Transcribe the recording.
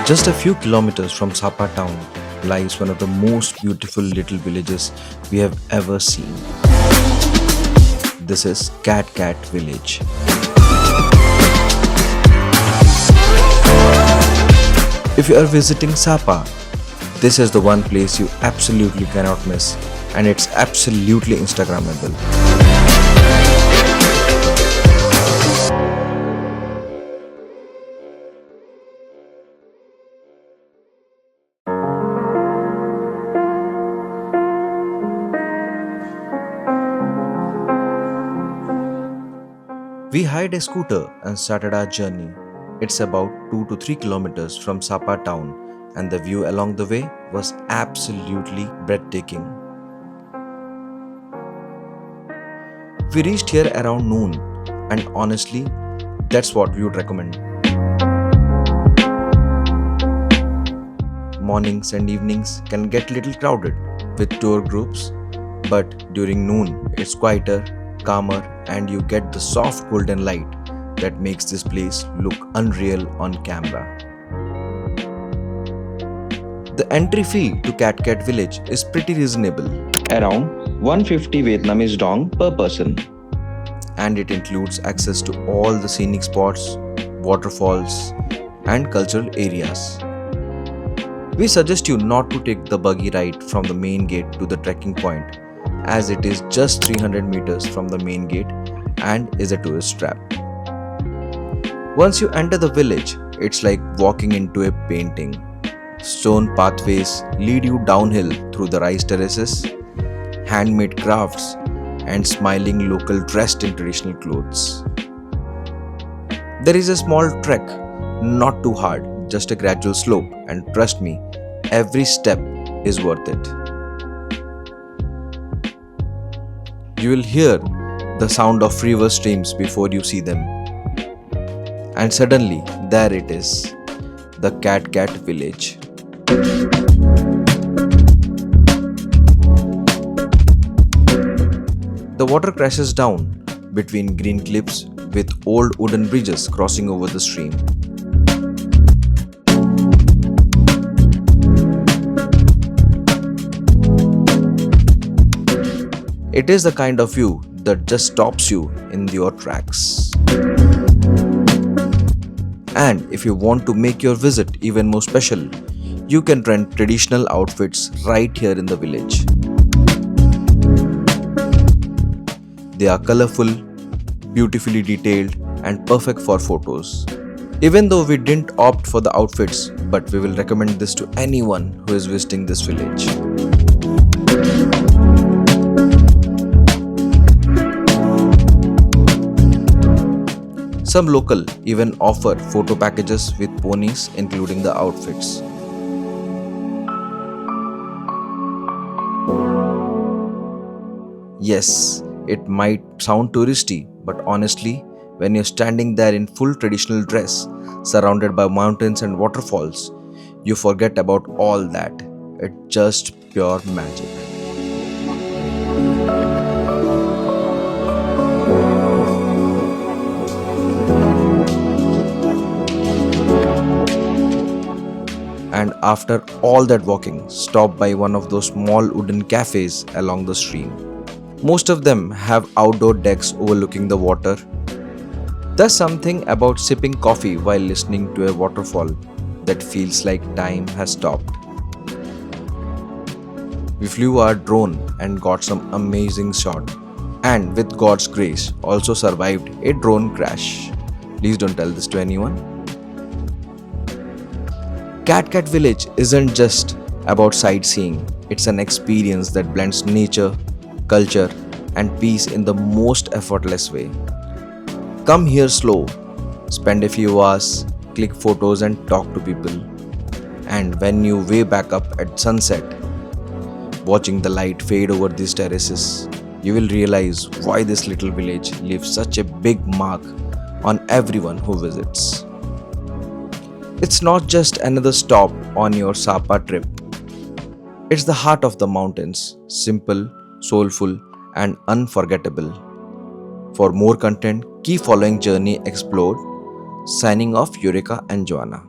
Just a few kilometers from Sapa town lies one of the most beautiful little villages we have ever seen. This is Cat Village. If you are visiting Sapa, this is the one place you absolutely cannot miss, and it's absolutely Instagrammable. We hired a scooter and started our journey. It's about 2 to 3 kilometers from Sapa town, and the view along the way was absolutely breathtaking. We reached here around noon, and honestly, that's what we would recommend. Mornings and evenings can get little crowded with tour groups, but during noon it's quieter, calmer, and you get the soft golden light that makes this place look unreal on camera. The entry fee to Cat Village is pretty reasonable, around 150 Vietnamese dong per person, and it includes access to all the scenic spots, waterfalls, and cultural areas. We suggest you not to take the buggy ride from the main gate to the trekking point, as it is just 300 meters from the main gate and is a tourist trap. Once you enter the village, it's like walking into a painting. Stone pathways lead you downhill through the rice terraces, handmade crafts, and smiling local dressed in traditional clothes. There is a small trek, not too hard, just a gradual slope, and trust me, every step is worth it. You will hear the sound of river streams before you see them. And suddenly, there it is, the Cat Village. The water crashes down between green cliffs with old wooden bridges crossing over the stream. It is the kind of view that just stops you in your tracks. And if you want to make your visit even more special, you can rent traditional outfits right here in the village. They are colorful, beautifully detailed, and perfect for photos. Even though we didn't opt for the outfits, but we will recommend this to anyone who is visiting this village. Some local even offer photo packages with ponies including the outfits. Yes, it might sound touristy, but honestly, when you're standing there in full traditional dress, surrounded by mountains and waterfalls, you forget about all that. It's just pure magic. And after all that walking, stop by one of those small wooden cafes along the stream. Most of them have outdoor decks overlooking the water. There's something about sipping coffee while listening to a waterfall that feels like time has stopped. We flew our drone and got some amazing shots, and with God's grace also survived a drone crash. Please don't tell this to anyone. Cat Village isn't just about sightseeing, it's an experience that blends nature, culture, and peace in the most effortless way. Come here slow, spend a few hours, click photos and talk to people. And when you way back up at sunset, watching the light fade over these terraces, you will realize why this little village leaves such a big mark on everyone who visits. It's not just another stop on your Sapa trip. It's the heart of the mountains, simple, soulful, and unforgettable. For more content, keep following Journey Explored. Signing off, Eureka and Joanna.